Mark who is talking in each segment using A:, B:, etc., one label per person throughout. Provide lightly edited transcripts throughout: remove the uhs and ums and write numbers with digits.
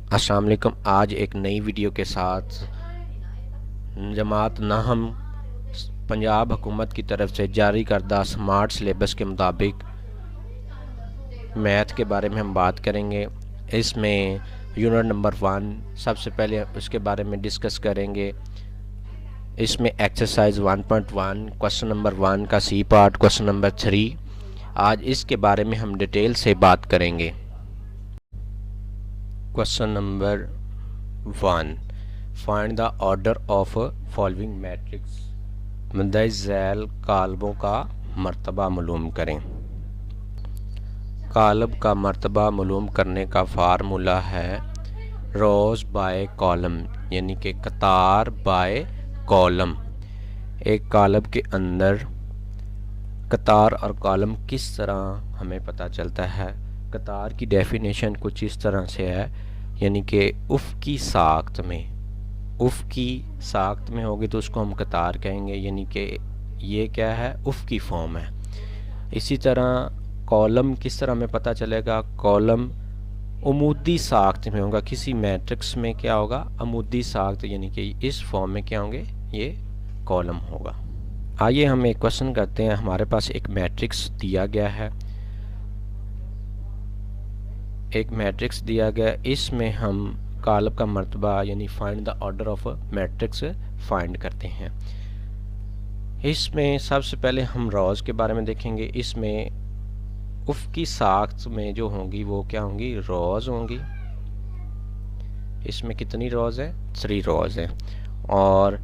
A: अस्सलाम वालेकुम। आज एक नई वीडियो के साथ जमात नाहम पंजाब हुकूमत की तरफ से जारी करदा स्मार्ट सिलेबस के मुताबिक मैथ के बारे में हम बात करेंगे। इसमें यूनिट नंबर 1 सबसे पहले उसके बारे में डिस्कस करेंगे। इसमें एक्सरसाइज 1.1 क्वेश्चन नंबर 1 का सी पार्ट, क्वेश्चन नंबर 3, आज इसके बारे में हम डिटेल से बात करेंगे। Question number 1, find the order of following matrix. मुद्दे झैल कालबों का मर्तबा मालूम करें। कालब का मर्तबा मालूम करने का फार्मूला है रोज़ बाय कॉलम, यानी कि कतार बाय कॉलम। एक कालब के अंदर कतार और कॉलम किस तरह हमें पता चलता है। कतार की डेफिनेशन कुछ इस तरह से है, यानी कि उफ़क़ी साख्त में, उफ़क़ी साख्त में होगी तो उसको हम कतार कहेंगे, यानी कि ये क्या है, उफ़क़ी फॉर्म है। इसी तरह कॉलम किस तरह हमें पता चलेगा, कॉलम अमूदी साख्त में होगा। किसी मैट्रिक्स में क्या होगा, अमूदी साख्त, यानी कि इस फॉर्म में क्या होंगे, ये कॉलम होगा। आइए हम एक क्वेश्चन करते हैं। हमारे पास एक मैट्रिक्स दिया गया है, एक मैट्रिक्स दिया गया, इसमें हम कालब का मर्तबा यानी find the order of matrix find करते हैं। इसमें सबसे पहले हम रोज़ के बारे में देखेंगे। इसमें उफ़क़ी साख्त में जो होंगी वो क्या होंगी, रोज़ होंगी। इसमें कितनी रोज़ है, 3 रोज़ है, और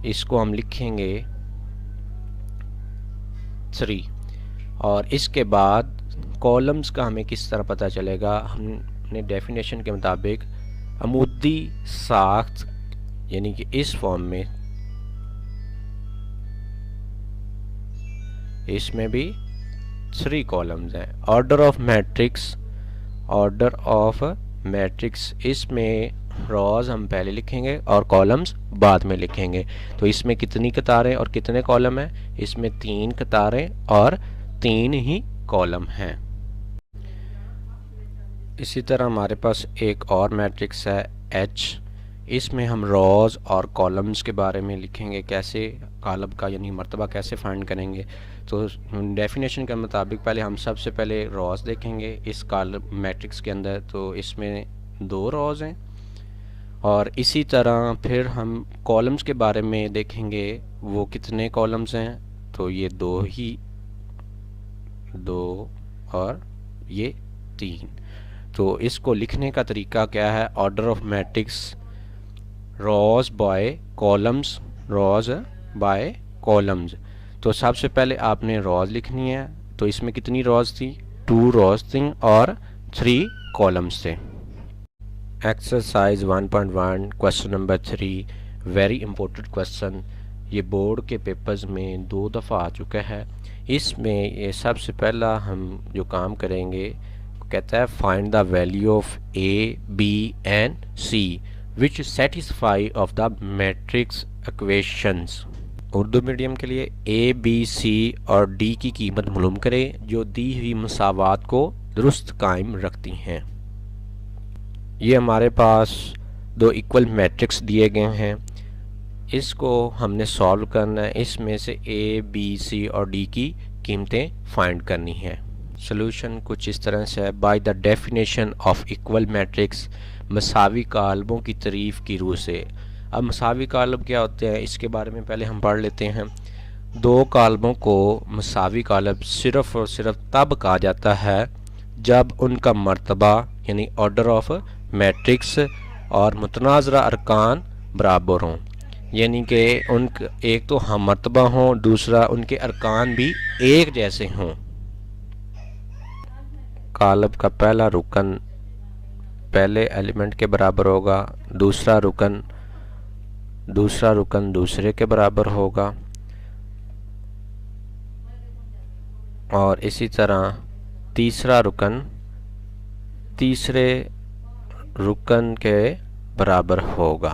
A: इसको हम लिखेंगे 3। और इसके बाद कॉलम्स का हमें किस तरह पता चलेगा, हमने डेफिनेशन के मुताबिक अमूदी साख्त यानी कि इस फॉर्म में, इसमें भी 3 कॉलम्स हैं। Order of matrix, order of matrix, इसमें रोज़ हम पहले लिखेंगे और कॉलम्स बाद में लिखेंगे। तो इसमें कितनी कतारें और कितने कॉलम हैं, इसमें 3 कतारें और 3 ही कॉलम हैं। इसी तरह हमारे पास एक और मैट्रिक्स है H। इसमें हम रोज़ और कॉलम्स के बारे में लिखेंगे, कैसे कालब का यानी मर्तबा कैसे फाइंड करेंगे। तो डेफिनेशन के मुताबिक पहले हम सबसे पहले रोज़ देखेंगे इस कालब मैट्रिक्स के अंदर। तो इसमें 2 रोज़ हैं, और इसी तरह फिर हम कॉलम्स के बारे में देखेंगे, वो कितने कॉलम्स हैं। तो ये 2 ही, 2 और ये 3। तो इसको लिखने का तरीका क्या है, order of matrix rows by columns, rows by columns. तो सबसे पहले आपने रोज़ लिखनी है। तो इसमें कितनी रोज़ थी, 2 रोज़ थी और 3 कॉलम्स थे। Exercise 1.1 question number 3, very important question. ये बोर्ड के पेपर्स में 2 दफ़ा आ चुका है। इसमें ये सबसे पहला हम जो काम करेंगे, कहता है find the value of A, B and C which satisfy of the matrix equations. Urdu medium के लिए A, B, C और D की कीमत मालूम करें जो दी हुई मसावात को दुरुस्त कायम रखती हैं। ये हमारे पास 2 इक्वल मैट्रिक्स दिए गए हैं, इसको हमने सॉल्व करना है। इसमें से A, B, C और D की कीमतें फाइंड करनी है। सोल्यूशन कुछ इस तरह से है, by the definition of equal matrix, मसावी कालबों की तारीफ़ की रूह से। अब मसावी कालब क्या होते हैं, इसके बारे में पहले हम पढ़ लेते हैं। 2 कालबों को मसावी कालब सिर्फ़ और सिर्फ तब कहा जाता है जब उनका मर्तबा यानी ऑर्डर ऑफ मैट्रिक्स और मुतनाज़रा अरकान बराबर हों, यानी कि एक तो हम मर्तबा हों, दूसरा उनके अरकान भी एक जैसे हों। कालब का पहला रुकन पहले एलिमेंट के बराबर होगा, दूसरा रुकन दूसरे के बराबर होगा, और इसी तरह तीसरा रुकन तीसरे रुकन के बराबर होगा,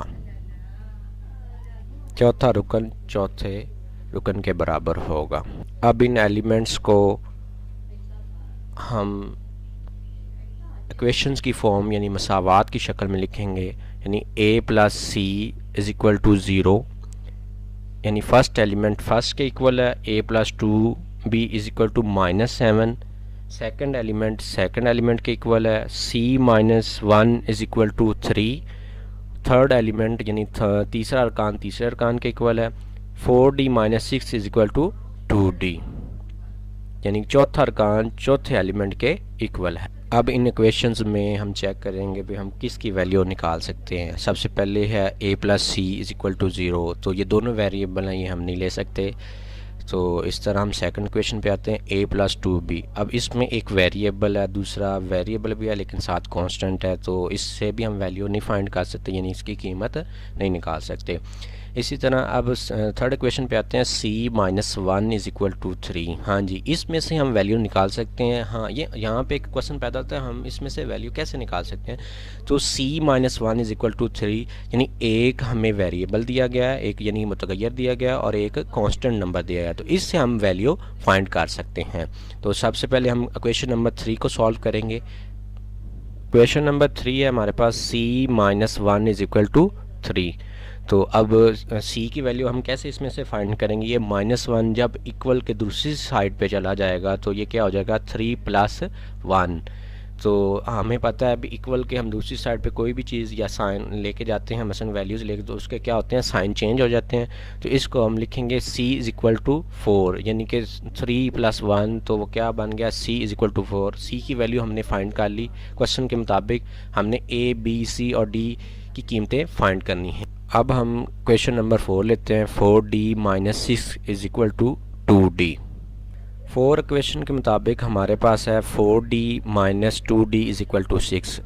A: चौथा रुकन चौथे रुकन के बराबर होगा। अब इन एलिमेंट्स को हम इक्वेशंस की फॉर्म यानी मसावात की शक्ल में लिखेंगे, यानी a plus C is equal to zero, यानी फर्स्ट एलिमेंट फर्स्ट के इक्वल है, a plus two B is equal to -7, second element के इक्वल है, c minus one is equal to 3, third element यानी तीसरे अरकान के इक्वल है, 4d minus 6 is equal to 2d, यानी चौथा अरकान चौथे एलिमेंट के इक्वल है। अब इन इक्वेशंस में हम चेक करेंगे भी हम किसकी वैल्यू निकाल सकते हैं। सबसे पहले है a plus C is equal to zero, तो ये दोनों वेरिएबल हैं, ये हम नहीं ले सकते। तो इस तरह हम सेकंड क्वेश्चन पे आते हैं, a प्लस टू बी। अब इसमें एक वेरिएबल है, दूसरा वेरिएबल भी है लेकिन साथ कांस्टेंट है, तो इससे भी हम वैल्यू नहीं फाइंड कर सकते, यानी इसकी कीमत नहीं निकाल सकते। इसी तरह अब थर्ड क्वेश्चन पे आते हैं, c minus one is equal to 3। हाँ जी, इसमें से हम वैल्यू निकाल सकते हैं। हाँ, ये यहाँ पे एक क्वेश्चन पैदा होता है, हम इसमें से वैल्यू कैसे निकाल सकते हैं। तो c minus one is equal to 3, यानी एक हमें वेरिएबल दिया गया है, एक यानी मुतगय्यर दिया गया और एक कांस्टेंट नंबर दिया गया, तो इससे हम वैल्यू फाइंड कर सकते हैं। तो सबसे पहले हम क्वेश्चन नंबर 3 को सॉल्व करेंगे। क्वेश्चन नंबर 3 है हमारे पास, c minus one is equal to 3। तो अब c की वैल्यू हम कैसे इसमें से फाइंड करेंगे। ये -1 जब इक्वल के दूसरी साइड पे चला जाएगा तो ये क्या हो जाएगा, 3 प्लस 1। तो हमें पता है अभी इक्वल के हम दूसरी साइड पे कोई भी चीज़ या साइन लेके जाते हैं, मसलन वैल्यूज़ लेके, तो उसके क्या होते हैं, साइन चेंज हो जाते हैं। तो इसको हम लिखेंगे c इज़ इक्वल टू 4, यानी कि 3 प्लस 1, तो वो क्या बन गया, c is equal to 4। c की वैल्यू हमने फाइंड कर ली। क्वेश्चन के मुताबिक हमने a, b, c और d की कीमतें फाइंड करनी है। अब हम क्वेश्चन नंबर 4 लेते हैं, 4d minus 6 is equal to 2d। 4 question के मुताबिक हमारे पास है 4d minus 2d is equal to 6।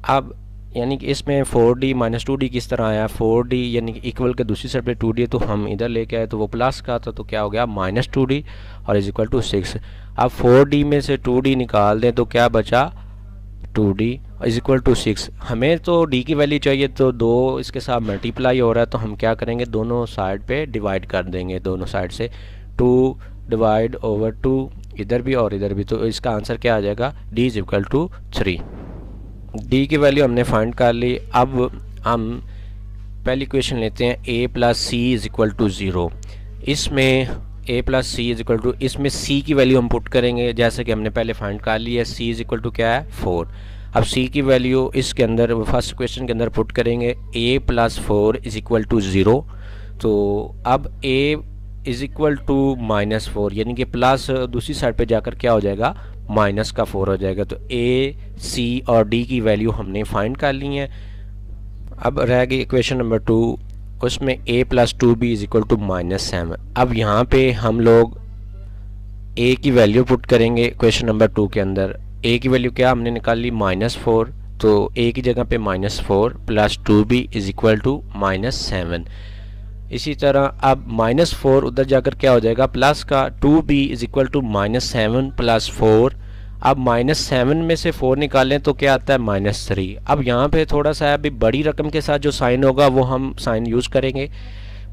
A: अब यानी कि इसमें 4d माइनस 2d किस तरह आया, 4d यानी कि इक्वल के दूसरी साइड पे 2d, तो हम इधर लेके आए तो वो प्लस का था, तो क्या हो गया माइनस 2d और इज़ इक्वल टू 6। अब 4d में से 2d निकाल दें तो क्या बचा, 2d इज़ इक्वल टू 6। हमें तो d की वैल्यू चाहिए, तो 2 इसके साथ मल्टीप्लाई हो रहा है, तो हम क्या करेंगे, दोनों साइड पे डिवाइड कर देंगे, दोनों साइड से 2 डिवाइड ओवर 2 इधर भी और इधर भी, तो इसका आंसर क्या आ जाएगा, d is equal to 3। d की वैल्यू हमने फाइंड कर ली। अब हम पहली क्वेश्चन लेते हैं, a plus C is equal to 0। इसमें a plus C is equal to, इसमें c की वैल्यू हम पुट करेंगे जैसे कि हमने पहले फाइंड कर ली है, c इज़ इक्वल टू क्या है, 4। अब c की वैल्यू इसके अंदर फर्स्ट क्वेश्चन के अंदर पुट करेंगे, a plus 4 is equal to 0। तो अब a इज़ इक्वल टू -4, यानी कि प्लस दूसरी साइड पे जाकर क्या हो जाएगा, माइनस का 4 हो जाएगा। तो a, c और d की वैल्यू हमने फाइंड कर ली है। अब रह गई क्वेश्चन नंबर 2, उसमें a plus 2b is equal to -7। अब यहाँ पे हम लोग a की वैल्यू पुट करेंगे क्वेश्चन नंबर 2 के अंदर। a की वैल्यू क्या हमने निकाली, -4, तो a की जगह पे -4 plus 2b is equal to -7। इसी तरह अब -4 उधर जाकर क्या हो जाएगा, प्लस का 2b is equal to -7 plus 4। अब -7 में से 4 निकालें तो क्या आता है, -3। अब यहाँ पे थोड़ा सा अभी बड़ी रकम के साथ जो साइन होगा वो हम साइन यूज़ करेंगे।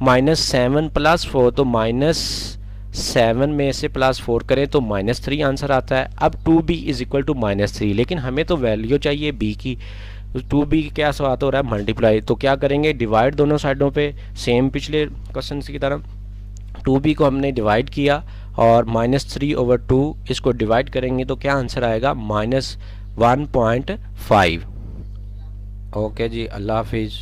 A: -7 प्लस 4, तो -7 में से +4 करें तो -3 आंसर आता है। अब 2b इज़ इक्वल टू -3, लेकिन हमें तो वैल्यू चाहिए b की, 2b क्या बात हो रहा है, मल्टीप्लाई। तो क्या करेंगे, डिवाइड दोनों साइडों पे, सेम पिछले क्वेश्चन की तरह 2b को हमने डिवाइड किया और -3/2 इसको डिवाइड करेंगे तो क्या आंसर आएगा, -1.5। ओके जी, अल्लाह हाफिज़।